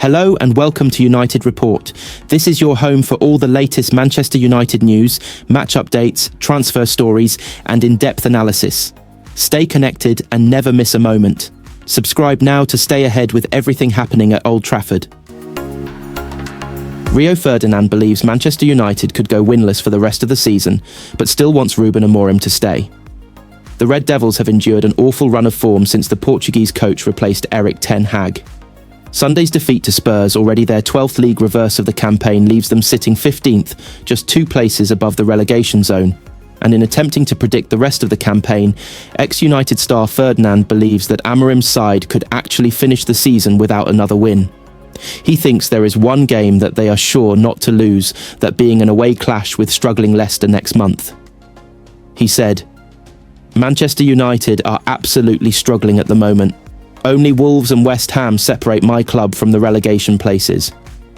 Hello and welcome to United Report. This is your home for all the latest Manchester United news, match updates, transfer stories, and in-depth analysis. Stay connected and never miss a moment. Subscribe now to stay ahead with everything happening at Old Trafford. Rio Ferdinand believes Manchester United could go winless for the rest of the season, but still wants Ruben Amorim to stay. The Red Devils have endured an awful run of form since the Portuguese coach replaced Erik Ten Hag. Sunday's defeat to Spurs, already their 12th league reverse of the campaign, leaves them sitting 15th, just 2 places above the relegation zone. And in attempting to predict the rest of the campaign, ex-United star Ferdinand believes that Amorim's side could actually finish the season without another win. He thinks there is one game that they are sure not to lose, that being an away clash with struggling Leicester next month. He said, "Manchester United are absolutely struggling at the moment. Only Wolves and West Ham separate my club from the relegation places.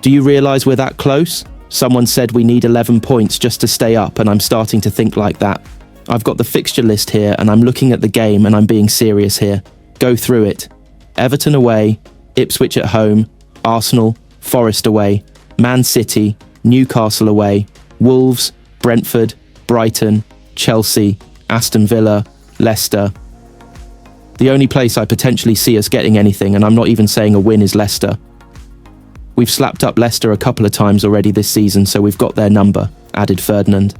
Do you realise we're that close? Someone said we need 11 points just to stay up, and I'm starting to think like that. I've got the fixture list here and I'm looking at the game and I'm being serious here. Go through it. Everton away, Ipswich at home, Arsenal, Forest away, Man City, Newcastle away, Wolves, Brentford, Brighton, Chelsea, Aston Villa, Leicester. The only place I potentially see us getting anything, and I'm not even saying a win, is Leicester. We've slapped up Leicester a couple of times already this season, so we've got their number," added Ferdinand.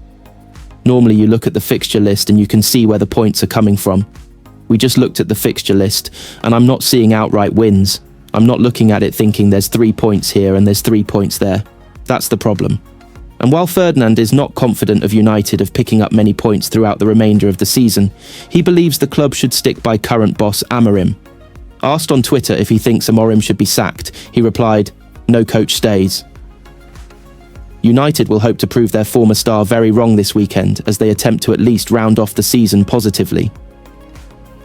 "Normally you look at the fixture list and you can see where the points are coming from. We just looked at the fixture list, and I'm not seeing outright wins. I'm not looking at it thinking there's 3 points here and there's 3 points there. That's the problem." And while Ferdinand is not confident of United of picking up many points throughout the remainder of the season, he believes the club should stick by current boss Amorim. Asked on Twitter if he thinks Amorim should be sacked, he replied, "No coach stays." United will hope to prove their former star very wrong this weekend as they attempt to at least round off the season positively.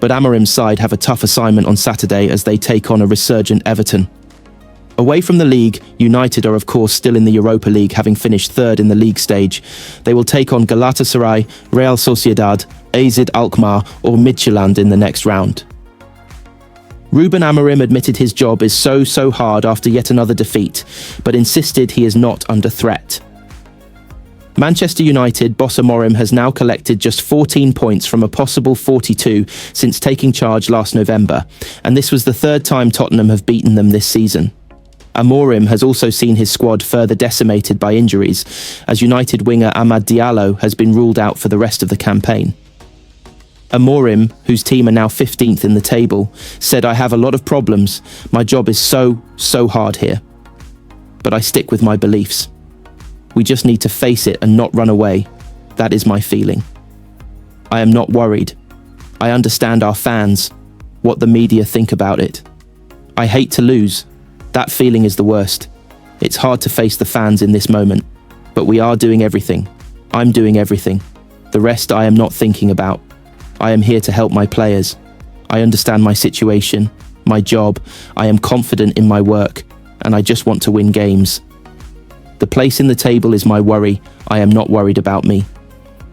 But Amorim's side have a tough assignment on Saturday as they take on a resurgent Everton. Away from the league, United are of course still in the Europa League, having finished 3rd in the league stage. They will take on Galatasaray, Real Sociedad, AZ Alkmaar or Midtjylland in the next round. Ruben Amorim admitted his job is so hard after yet another defeat, but insisted he is not under threat. Manchester United boss Amorim has now collected just 14 points from a possible 42 since taking charge last November, and this was the 3rd time Tottenham have beaten them this season. Amorim has also seen his squad further decimated by injuries, as United winger Amad Diallo has been ruled out for the rest of the campaign. Amorim, whose team are now 15th in the table, said, "I have a lot of problems. My job is so hard here. But I stick with my beliefs. We just need to face it and not run away. That is my feeling. I am not worried. I understand our fans, what the media think about it. I hate to lose. That feeling is the worst. It's hard to face the fans in this moment, but we are doing everything. I'm doing everything. The rest I am not thinking about. I am here to help my players. I understand my situation, my job. I am confident in my work, and I just want to win games. The place in the table is my worry. I am not worried about me."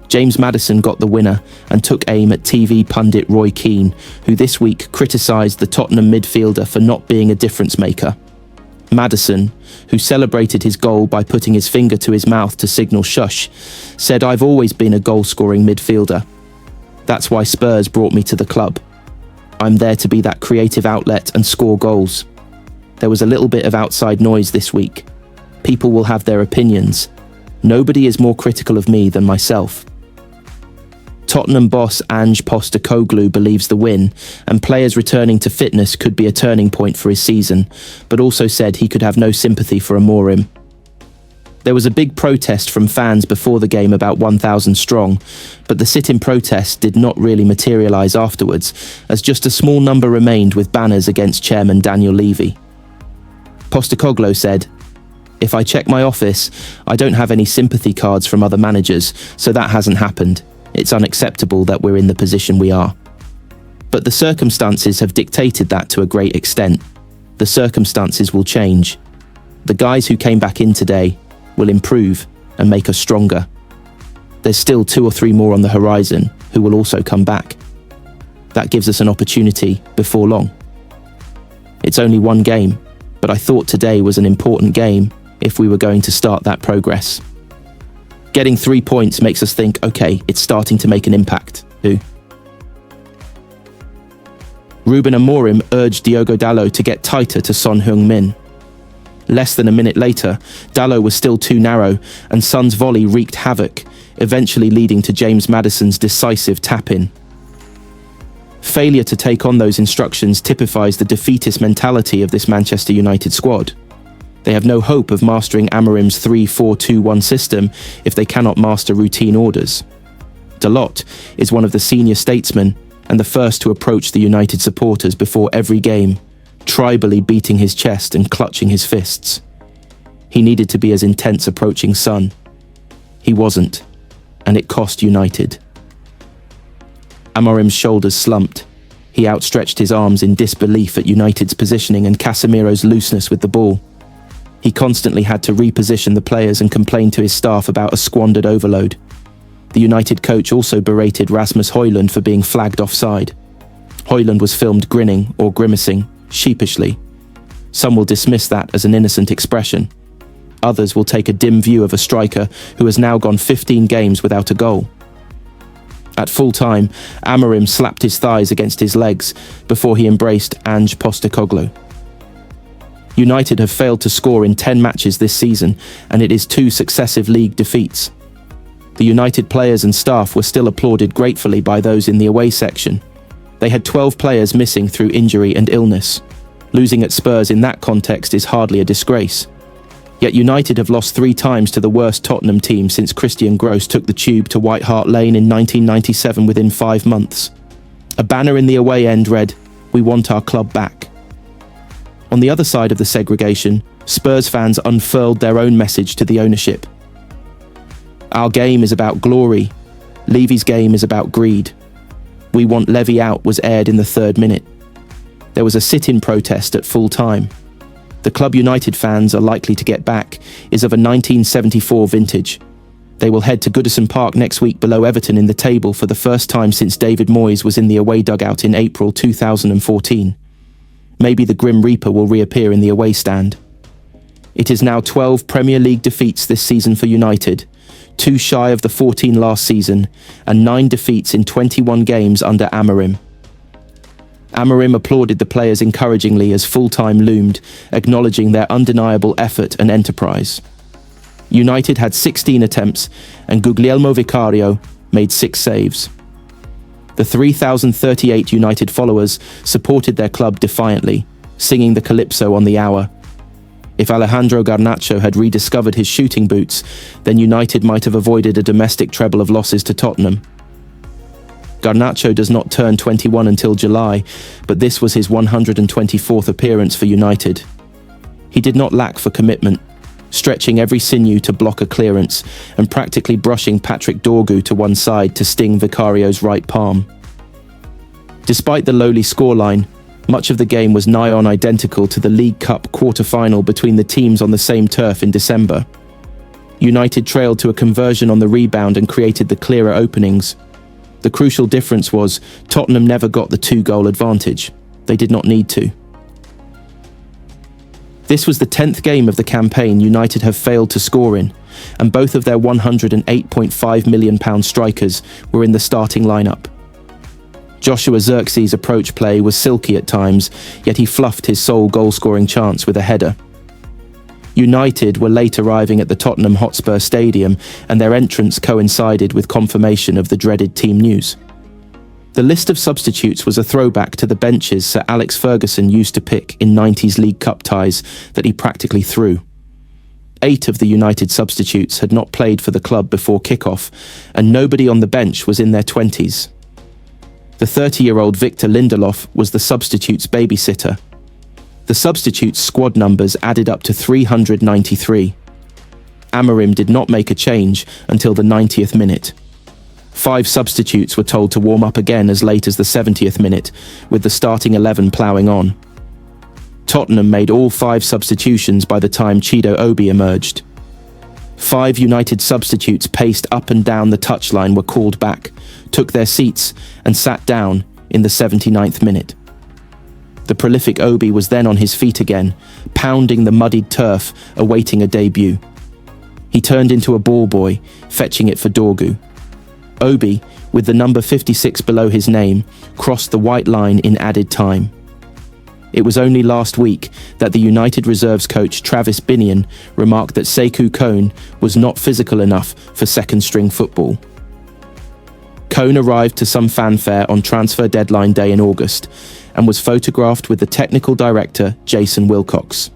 James Maddison got the winner and took aim at TV pundit Roy Keane, who this week criticised the Tottenham midfielder for not being a difference maker. Maddison, who celebrated his goal by putting his finger to his mouth to signal shush, said, "I've always been a goal-scoring midfielder. That's why Spurs brought me to the club. I'm there to be that creative outlet and score goals. There was a little bit of outside noise this week. People will have their opinions. Nobody is more critical of me than myself." Tottenham boss Ange Postecoglou believes the win and players returning to fitness could be a turning point for his season, but also said he could have no sympathy for Amorim. There was a big protest from fans before the game, about 1,000 strong, but the sit-in protest did not really materialise afterwards, as just a small number remained with banners against chairman Daniel Levy. Postecoglou said, "If I check my office, I don't have any sympathy cards from other managers, so that hasn't happened. It's unacceptable that we're in the position we are. But the circumstances have dictated that to a great extent. The circumstances will change. The guys who came back in today will improve and make us stronger. There's still 2 or 3 more on the horizon who will also come back. That gives us an opportunity before long. It's only one game. but I thought today was an important game if we were going to start that progress. Getting 3 points makes us think, okay, it's starting to make an impact. Who? Ruben Amorim urged Diogo Dalot to get tighter to Son Heung-min. Less than a minute later, Dalot was still too narrow, and Son's volley wreaked havoc, eventually leading to James Maddison's decisive tap-in. Failure to take on those instructions typifies the defeatist mentality of this Manchester United squad. They have no hope of mastering Amorim's 3-4-2-1 system if they cannot master routine orders. Dalot is one of the senior statesmen and the first to approach the United supporters before every game, tribally beating his chest and clutching his fists. He needed to be as intense approaching Son. He wasn't, and it cost United. Amorim's shoulders slumped. He outstretched his arms in disbelief at United's positioning and Casemiro's looseness with the ball. He constantly had to reposition the players and complain to his staff about a squandered overload. The United coach also berated Rasmus Højlund for being flagged offside. Højlund was filmed grinning or grimacing, sheepishly. Some will dismiss that as an innocent expression. Others will take a dim view of a striker who has now gone 15 games without a goal. At full time, Amorim slapped his thighs against his legs before he embraced Ange Postecoglou. United have failed to score in 10 matches this season, and it is 2 successive league defeats. The United players and staff were still applauded gratefully by those in the away section. They had 12 players missing through injury and illness. Losing at Spurs in that context is hardly a disgrace. Yet United have lost 3 times to the worst Tottenham team since Christian Gross took the tube to White Hart Lane in 1997 within 5 months. A banner in the away end read, "We want our club back." On the other side of the segregation, Spurs fans unfurled their own message to the ownership. Our game is about glory. Levy's game is about greed. "We want Levy out" was aired in the 3rd minute. There was a sit-in protest at full time. The Club United fans are likely to get back is of a 1974 vintage. They will head to Goodison Park next week below Everton in the table for the first time since David Moyes was in the away dugout in April 2014. Maybe the Grim Reaper will reappear in the away stand. It is now 12 Premier League defeats this season for United, 2 shy of the 14 last season, and 9 defeats in 21 games under Amorim. Amorim applauded the players encouragingly as full-time loomed, acknowledging their undeniable effort and enterprise. United had 16 attempts, and Guglielmo Vicario made 6 saves. The 3,038 United followers supported their club defiantly, singing the Calypso on the hour. If Alejandro Garnacho had rediscovered his shooting boots, then United might have avoided a domestic treble of losses to Tottenham. Garnacho does not turn 21 until July, but this was his 124th appearance for United. He did not lack for commitment, stretching every sinew to block a clearance and practically brushing Patrick Dorgu to one side to sting Vicario's right palm. Despite the lowly scoreline, much of the game was nigh on identical to the League Cup quarter-final between the teams on the same turf in December. United trailed to a conversion on the rebound and created the clearer openings. The crucial difference was Tottenham never got the 2-goal advantage. They did not need to. This was the 10th game of the campaign United have failed to score in, and both of their £108.5 million strikers were in the starting lineup. Joshua Zirkzee's approach play was silky at times, yet he fluffed his sole goal-scoring chance with a header. United were late arriving at the Tottenham Hotspur Stadium, and their entrance coincided with confirmation of the dreaded team news. The list of substitutes was a throwback to the benches Sir Alex Ferguson used to pick in 90s League Cup ties that he practically threw. 8 of the United substitutes had not played for the club before kick-off, and nobody on the bench was in their 20s. The 30-year-old Victor Lindelof was the substitute's babysitter. The substitute's squad numbers added up to 393. Amorim did not make a change until the 90th minute. 5 substitutes were told to warm up again as late as the 70th minute, with the starting 11 ploughing on. Tottenham made all 5 substitutions by the time Chido Obi emerged. 5 United substitutes paced up and down the touchline were called back, took their seats and sat down in the 79th minute. The prolific Obi was then on his feet again, pounding the muddied turf, awaiting a debut. He turned into a ball boy, fetching it for Dorgu. Obi, with the number 56 below his name, crossed the white line in added time. It was only last week that the United reserves coach Travis Binion remarked that Sekou Kone was not physical enough for second-string football. Kone arrived to some fanfare on transfer deadline day in August and was photographed with the technical director Jason Wilcox.